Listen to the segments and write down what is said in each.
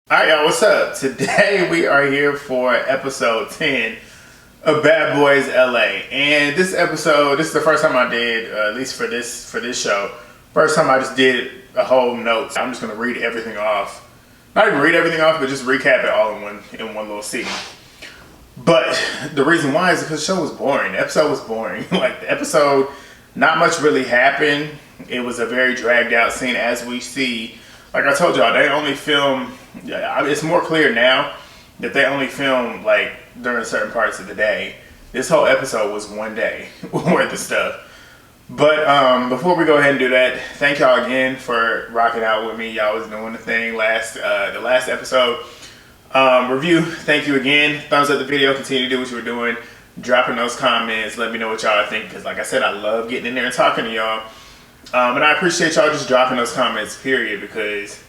Alright, y'all, what's up? Today we are here for episode 10 of Bad Boys LA. And this episode, this is the first time I did, at least for this show, first time I just did a whole notes. I'm just gonna read everything off. Not even read everything off, but just recap it all in one little scene. But the reason why is because the show was boring. The episode was boring. Like the episode, not much really happened. It was a very dragged out scene, as we see. Like I told y'all, they only film. It's more clear now that they only film like during certain parts of the day. This whole episode was one day worth of stuff. But before we go ahead and do that, thank y'all again for rocking out with me. Y'all was doing the thing the last episode. Review, thank you again. Thumbs up the video. Continue to do what you were doing. Dropping those comments. Let me know what y'all think. Because like I said, I love getting in there and talking to y'all. And I appreciate y'all just dropping those comments, period. Because,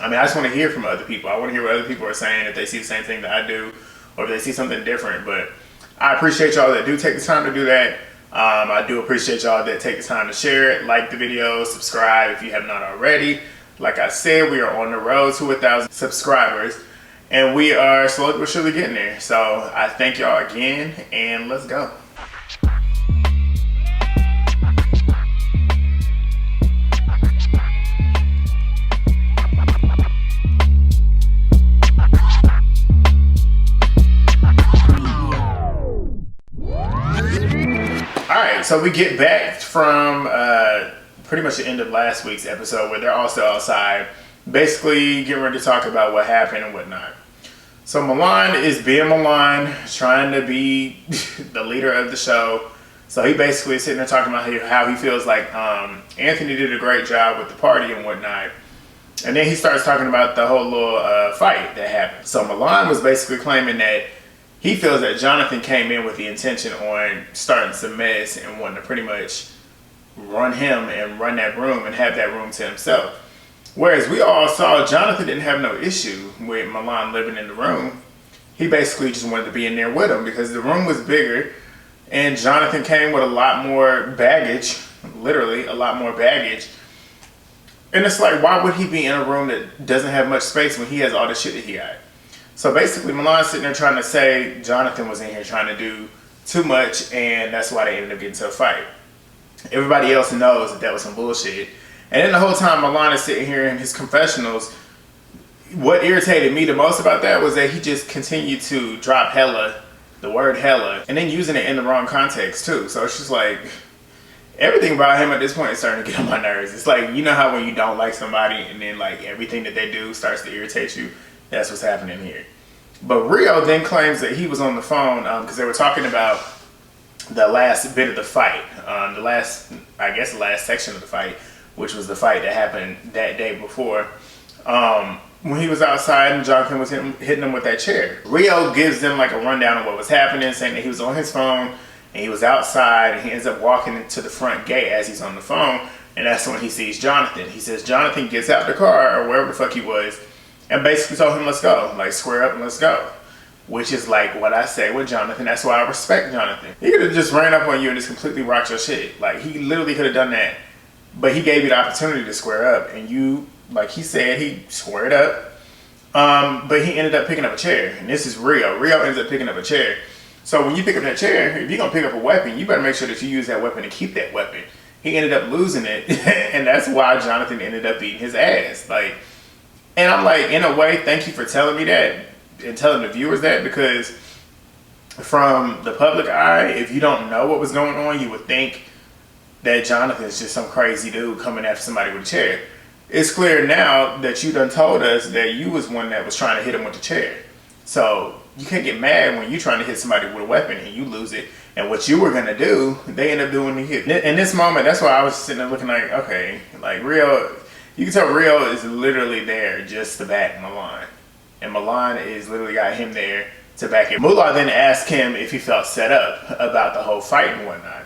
I just want to hear from other people. I want to hear what other people are saying, if they see the same thing that I do, or if they see something different. But I appreciate y'all that do take the time to do that. I do appreciate y'all that take the time to share it, like the video, subscribe if you have not already. Like I said, we are on the road to 1,000 subscribers, and we are slowly but surely getting there. So I thank y'all again, and let's go. Alright, so we get back from pretty much the end of last week's episode where they're all still outside, basically getting ready to talk about what happened and whatnot. So Milan is being Milan, trying to be the leader of the show. So he basically is sitting there talking about how he feels like Anthony did a great job with the party and whatnot. And then he starts talking about the whole little fight that happened. So Milan was basically claiming that he feels that Jonathan came in with the intention on starting some mess and wanting to pretty much run him and run that room and have that room to himself. Whereas we all saw Jonathan didn't have no issue with Milan living in the room. He basically just wanted to be in there with him because the room was bigger and Jonathan came with a lot more baggage, literally a lot more baggage. And it's like, why would he be in a room that doesn't have much space when he has all the shit that he got? So basically, Milan's sitting there trying to say Jonathan was in here trying to do too much, and that's why they ended up getting into a fight. Everybody else knows that was some bullshit. And then the whole time Milan is sitting here in his confessionals, what irritated me the most about that was that he just continued to drop hella, the word hella, and then using it in the wrong context too. So it's just like, everything about him at this point is starting to get on my nerves. It's like, you know how when you don't like somebody and then like everything that they do starts to irritate you? That's what's happening here. But Rio then claims that he was on the phone because they were talking about the last bit of the fight. The last section of the fight, which was the fight that happened that day before. When he was outside and Jonathan was hitting him with that chair. Rio gives them like a rundown of what was happening, saying that he was on his phone and he was outside and he ends up walking into the front gate as he's on the phone. And that's when he sees Jonathan. He says Jonathan gets out the car or wherever the fuck he was and basically told him, let's go. Like, square up and let's go. Which is like what I say with Jonathan. That's why I respect Jonathan. He could have just ran up on you and just completely rocked your shit. Like, he literally could have done that. But he gave you the opportunity to square up. And you, like he said, he squared up. But he ended up picking up a chair. And this is Rio. Rio ends up picking up a chair. So when you pick up that chair, if you're going to pick up a weapon, you better make sure that you use that weapon to keep that weapon. He ended up losing it. And that's why Jonathan ended up beating his ass. Like, and I'm like, in a way, thank you for telling me that and telling the viewers that, because from the public eye, if you don't know what was going on, you would think that Jonathan's just some crazy dude coming after somebody with a chair. It's clear now that you done told us that you was one that was trying to hit him with the chair. So you can't get mad when you're trying to hit somebody with a weapon and you lose it. And what you were going to do, they end up doing the hit. In this moment, that's why I was sitting there looking like, okay, like Rio... You can tell Rio is literally there just to back Milan. And Milan is literally got him there to back him. Moolah then asked him if he felt set up about the whole fight and whatnot.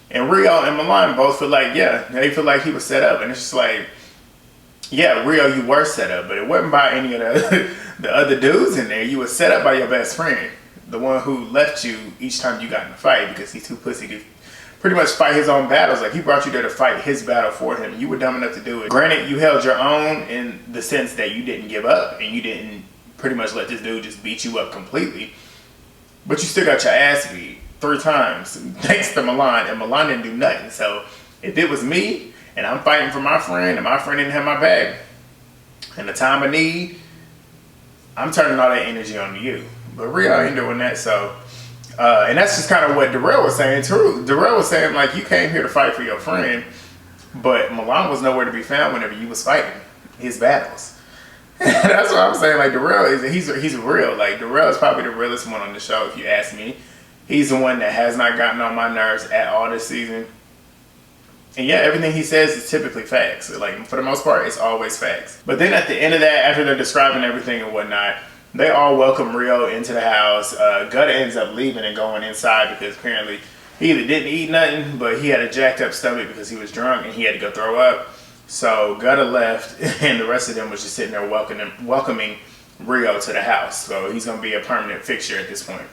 And Rio and Milan both feel like, yeah, they feel like he was set up. And it's just like, yeah, Rio, you were set up. But it wasn't by any of the other dudes in there. You were set up by your best friend. The one who left you each time you got in a fight because he's too pussy pretty much fight his own battles. Like, he brought you there to fight his battle for him. You were dumb enough to do it. Granted, you held your own in the sense that you didn't give up and you didn't pretty much let this dude just beat you up completely. But you still got your ass beat 3 times thanks to Milan, and Milan didn't do nothing. So if it was me and I'm fighting for my friend and my friend didn't have my back, in the time of need, I'm turning all that energy on you. But Rio ain't doing that, so and that's just kind of what Darrell was saying too. Darrell was saying, like, you came here to fight for your friend, but Milan was nowhere to be found whenever you was fighting his battles. That's what I'm saying. Like, Darrell he's real. Like, Darrell is probably the realest one on the show, if you ask me. He's the one that has not gotten on my nerves at all this season. And yeah, everything he says is typically facts. Like, for the most part, it's always facts. But then at the end of that, after they're describing everything and whatnot, they all welcome Rio into the house. Gutta ends up leaving and going inside because apparently he either didn't eat nothing, but he had a jacked up stomach because he was drunk and he had to go throw up. So Gutta left, and the rest of them was just sitting there welcoming Rio to the house. So he's going to be a permanent fixture at this point.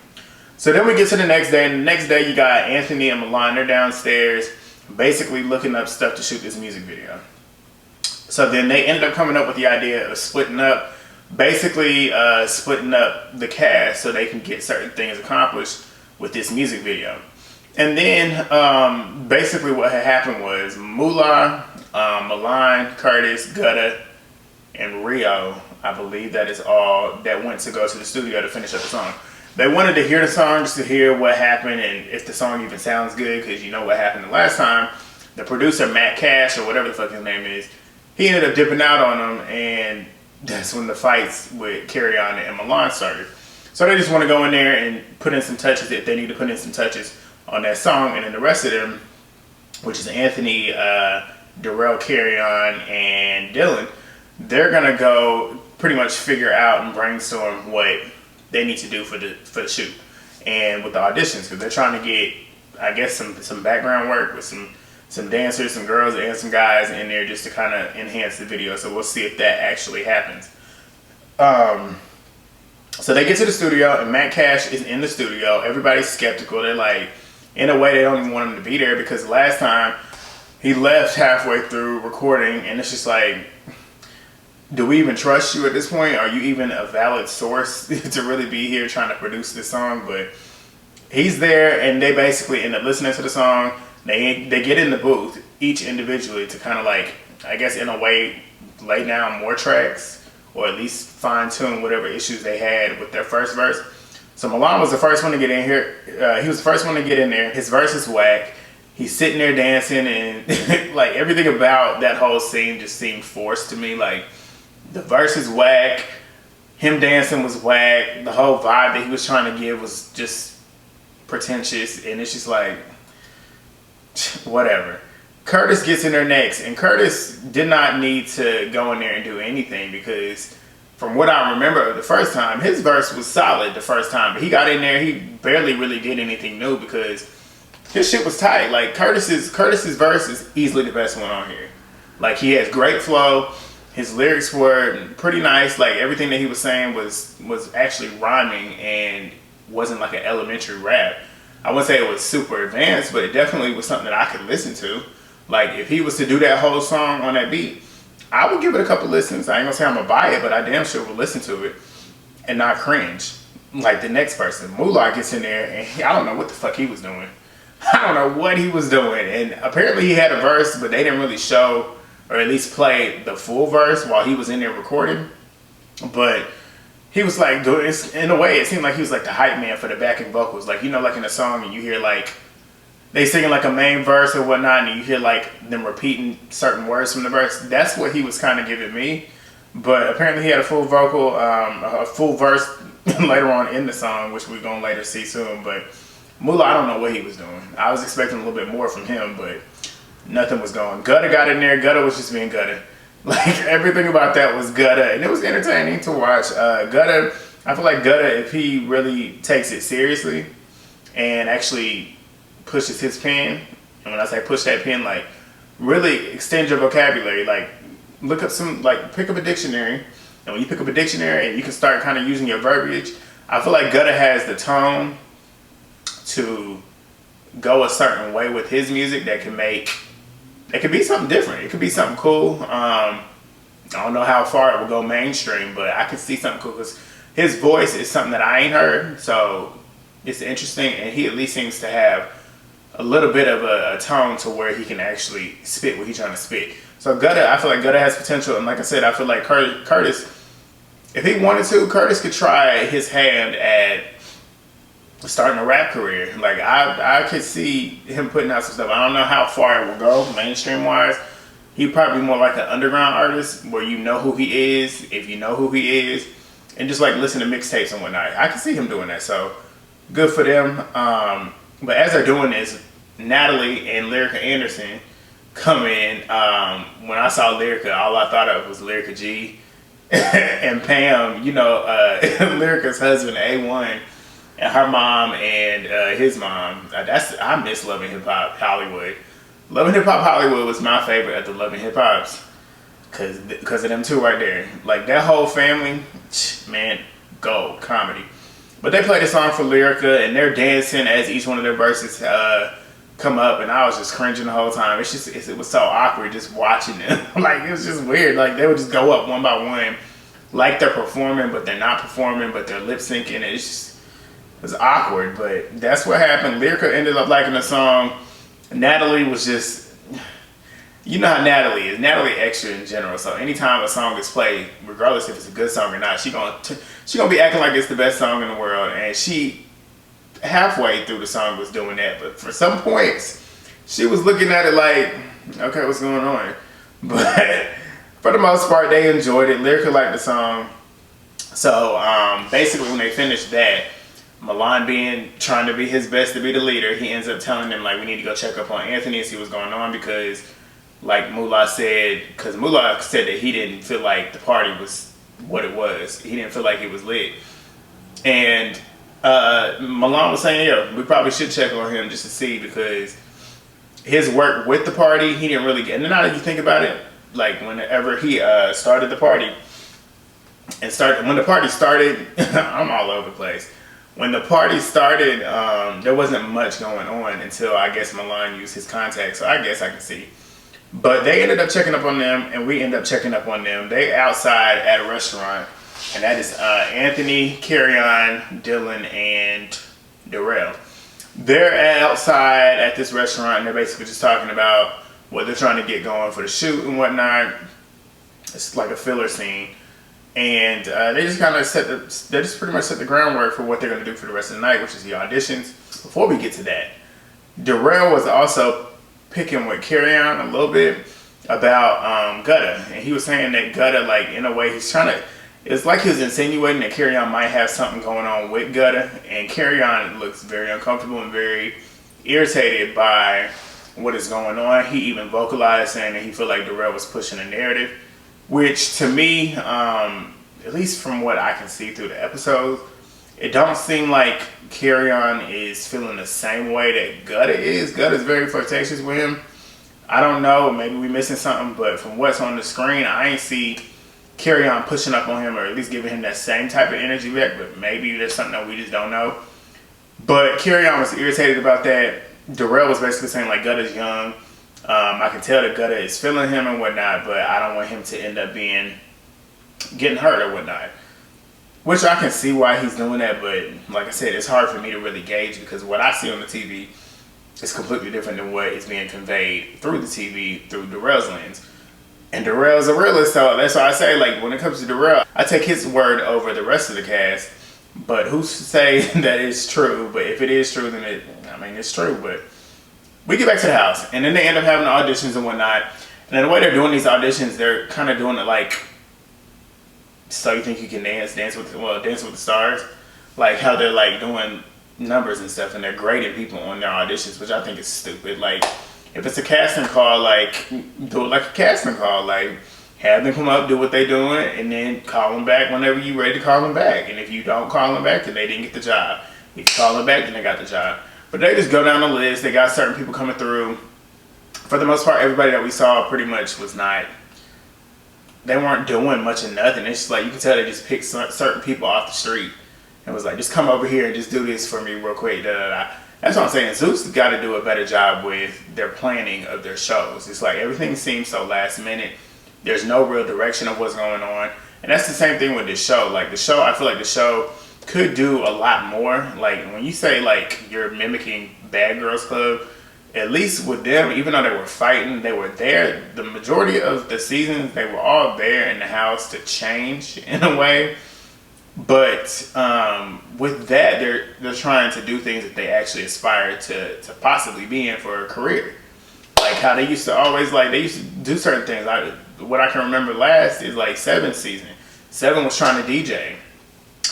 So then we get to the next day, and the next day you got Anthony and Milan. They're downstairs basically looking up stuff to shoot this music video. So then they ended up coming up with the idea of splitting up the cast so they can get certain things accomplished with this music video. And then basically what had happened was Moolah, Milan, Curtis, Gutta, and Rio, I believe that is all that went to go to the studio to finish up the song. They wanted to hear the song just to hear what happened and if the song even sounds good, because you know what happened the last time. The producer, Matt Cash, or whatever the fuck his name is, he ended up dipping out on them, and that's when the fights with Carry On and Milan started. So they just want to go in there and put in some touches if they need to put in some touches on that song. And then the rest of them, which is Anthony, Darrell, Carry On, and Dylan, they're going to go pretty much figure out and brainstorm what they need to do for the shoot and with the auditions, because they're trying to get, I guess, some background work with some dancers, some girls, and some guys in there just to kind of enhance the video. So we'll see if that actually happens. So they get to the studio, and Matt Cash is in the studio. Everybody's skeptical. They're like, in a way, they don't even want him to be there, because last time he left halfway through recording, and it's just like, do we even trust you at this point? Are you even a valid source to really be here trying to produce this song? But he's there, and they basically end up listening to the song. They get in the booth, each individually, to kind of, like, I guess in a way, lay down more tracks, or at least fine-tune whatever issues they had with their first verse. So Milan was the first one to get in here. He was the first one to get in there. His verse is whack. He's sitting there dancing, and like, everything about that whole scene just seemed forced to me. Like, the verse is whack, him dancing was whack, the whole vibe that he was trying to give was just pretentious, and it's just like, whatever. Curtis gets in there next, and Curtis did not need to go in there and do anything, because from what I remember the first time, his verse was solid the first time, but he got in there, he barely really did anything new because his shit was tight. Like, Curtis's verse is easily the best one on here. Like, he has great flow. His lyrics were pretty nice. Like, everything that he was saying was actually rhyming and wasn't like an elementary rap. I wouldn't say it was super advanced, but it definitely was something that I could listen to. Like, if he was to do that whole song on that beat, I would give it a couple listens. I ain't gonna say I'm gonna buy it, but I damn sure would listen to it and not cringe. Like the next person, Moolah gets in there, and I don't know what the fuck he was doing. I don't know what he was doing. And apparently he had a verse, but they didn't really show or at least play the full verse while he was in there recording. But he was like, in a way, it seemed like he was like the hype man for the backing vocals. Like, you know, like in a song and you hear like, they singing like a main verse or whatnot, and you hear like them repeating certain words from the verse. That's what he was kind of giving me. But apparently he had a full vocal, a full verse later on in the song, which we're going to later see soon. But Moolah, I don't know what he was doing. I was expecting a little bit more from him, but nothing was going. Gutta got in there. Gutta was just being Gutta. Like, everything about that was Gutta, and it was entertaining to watch. Gutta, I feel like Gutta, if he really takes it seriously and actually pushes his pen, and when I say push that pen, like, really extend your vocabulary. Like, look up pick up a dictionary, and when you pick up a dictionary and you can start kind of using your verbiage, I feel like Gutta has the tone to go a certain way with his music that can make it could be something different. It could be something cool. I don't know how far it will go mainstream, but I can see something cool because his voice is something that I ain't heard. So it's interesting, and he at least seems to have a little bit of a tone to where he can actually spit what he's trying to spit. So Gutta, I feel like Gutta has potential, and like I said, I feel like Curtis, if he wanted to, Curtis could try his hand at starting a rap career. Like I could see him putting out some stuff. I don't know how far it will go mainstream wise. He'd probably be more like an underground artist where you know who he is, if you know who he is, and just like listen to mixtapes and whatnot. I can see him doing that. So good for them. But as they're doing this, Natalie and Lyrica Anderson come in. When I saw Lyrica, all I thought of was Lyrica G and Pam. You know, Lyrica's husband A1. And her mom and his mom. I miss Love and Hip Hop Hollywood. Love and Hip Hop Hollywood was my favorite of the Love and Hip Hops, cause of them two right there. Like that whole family, man, gold comedy. But they played a song for Lyrica, and they're dancing as each one of their verses come up, and I was just cringing the whole time. It was so awkward just watching them. Like it was just weird. Like they would just go up one by one, like they're performing, but they're not performing, but they're lip syncing. It was awkward, but that's what happened. Lyrica ended up liking the song. Natalie was just, you know how Natalie is. Natalie extra in general. So anytime a song is played, regardless if it's a good song or not, she gonna be acting like it's the best song in the world. And she halfway through the song was doing that, but for some points, she was looking at it like, okay, what's going on? But for the most part, they enjoyed it. Lyrica liked the song. So basically, when they finished that, Milan trying to be his best to be the leader, he ends up telling them like we need to go check up on Anthony and see what's going on because like Moolah said that he didn't feel like the party was what it was. He didn't feel like it was lit. And Milan was saying, yeah, we probably should check on him just to see because his work with the party, he didn't really get. And now that you think about it, like whenever he started the party when the party started, I'm all over the place. When the party started, there wasn't much going on until I guess Milan used his contacts, so I guess I can see. But they ended up checking up on them, and we ended up checking up on them. They outside at a restaurant, and that is Anthony, Carry-On, Dylan, and Darrell. They're outside at this restaurant, and they're basically just talking about what they're trying to get going for the shoot and whatnot. It's like a filler scene. And they just kind of pretty much set the groundwork for what they're going to do for the rest of the night, which is the auditions. Before we get to that, Darrell was also picking with Carry-On a little bit about Gutta. And he was saying that Gutta, like, in a way, it's like he was insinuating that Carry-On might have something going on with Gutta. And Carry-On looks very uncomfortable and very irritated by what is going on. He even vocalized saying that he felt like Darrell was pushing a narrative. Which to me, at least from what I can see through the episodes, it don't seem like Carry-On is feeling the same way that Gutta is. Gutta's very flirtatious with him. I don't know, maybe we missing something, but from what's on the screen, I ain't see Carry-On pushing up on him or at least giving him that same type of energy back, but maybe there's something that we just don't know. But Carry-On was irritated about that. Darrell was basically saying like Gutta's young. I can tell that Gutta is feeling him and whatnot, but I don't want him to end up getting hurt or whatnot. Which I can see why he's doing that, but like I said, it's hard for me to really gauge because what I see on the TV is completely different than what is being conveyed through the TV through Darrell's lens. And Darrell's a realist, so that's why I say, like, when it comes to Darrell, I take his word over the rest of the cast. But who's to say that it's true? But if it is true, then it's true. But we get back to the house, and then they end up having auditions and whatnot. And then the way they're doing these auditions, they're kind of doing it like, so you think you can dance with the stars, like how they're like doing numbers and stuff, and they're grading people on their auditions, which I think is stupid. Like, if it's a casting call, like, do it like a casting call, like, have them come up, do what they're doing, and then call them back whenever you're ready to call them back. And if you don't call them back, then they didn't get the job. If you call them back, then they got the job. But they just go down the list. They got certain people coming through. For the most part, everybody that we saw pretty much was not, they weren't doing much of nothing. It's just like, you can tell they just picked certain people off the street and was like, just come over here and just do this for me real quick. Da, da, da. That's what I'm saying. Zeus got to do a better job with their planning of their shows. It's like everything seems so last minute. There's no real direction of what's going on. And that's the same thing with this show. Like the show, I feel like the show could do a lot more. Like when you say like you're mimicking Bad Girls Club, at least with them, even though they were fighting, they were there. The majority of the seasons, they were all there in the house to change in a way. But with that, they're trying to do things that they actually aspire to possibly be in for a career. Like how they used to always they used to do certain things. What I can remember last is like Seven's season. Seven was trying to DJ,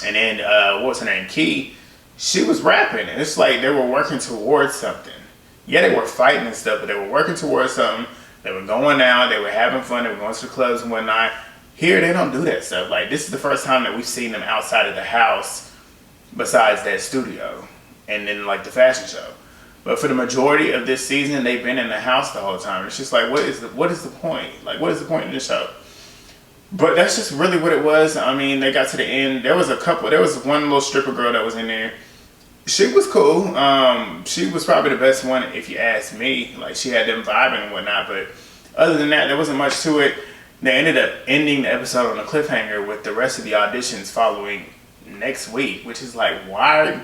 and then what was her name? Key. She was rapping, and it's like they were working towards something. Yeah, they were fighting and stuff, but they were working towards something. They were going out, they were having fun, they were going to the clubs and whatnot. Here, they don't do that stuff. Like, this is the first time that we've seen them outside of the house besides that studio and then, like, the fashion show. But for the majority of this season, they've been in the house the whole time. It's just like, what is the point? Like, what is the point in the show? But that's just really what it was. I mean, they got to the end. There was one little stripper girl that was in there. She was cool. She was probably the best one if you ask me. Like, she had them vibing and whatnot. But other than that, there wasn't much to it. They ended up ending the episode on a cliffhanger with the rest of the auditions following next week, which is like, why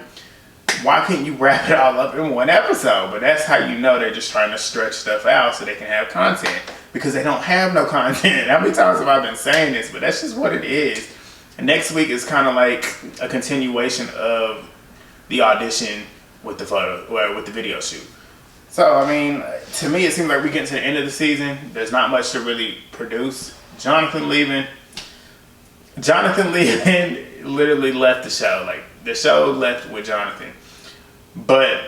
can't you wrap it all up in one episode? But that's how you know they're just trying to stretch stuff out so they can have content, because they don't have no content. How many times have I been saying this? But that's just what it is. And next week is kind of like a continuation of the audition with with the video shoot. So, I mean, to me, it seems like we're getting to the end of the season. There's not much to really produce. Jonathan leaving literally left the show. Like, the show left with Jonathan. But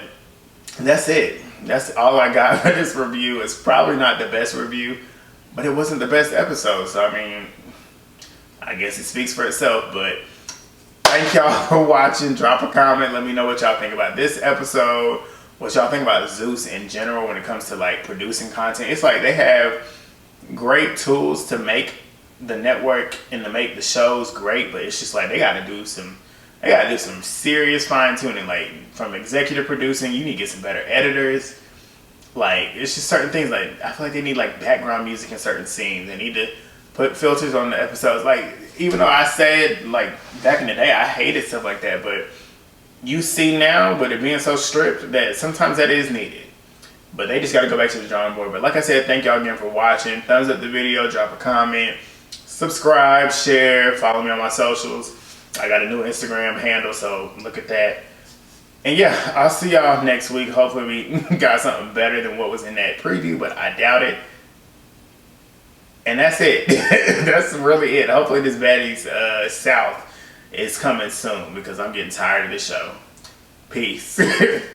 that's it. That's all I got for this review. It's probably not the best review, but it wasn't the best episode. So, I mean, I guess it speaks for itself. But thank y'all for watching. Drop a comment. Let me know what y'all think about this episode. What y'all think about Zeus in general when it comes to like producing content. It's like they have great tools to make the network and to make the shows great, but it's just like they gotta do some serious fine tuning. Like from executive producing, you need to get some better editors. Like it's just certain things, like I feel like they need like background music in certain scenes. They need to put filters on the episodes. Like even though I said like back in the day I hated stuff like that, but you see now, but it being so stripped, that sometimes that is needed. But they just got to go back to the drawing board. But like I said, thank y'all again for watching. Thumbs up the video, drop a comment, subscribe, share, follow me on my socials. I got a new Instagram handle, so look at that. And yeah, I'll see y'all next week. Hopefully we got something better than what was in that preview, but I doubt it. And that's it. That's really it. Hopefully this Baddies South is coming soon, because I'm getting tired of this show. Peace.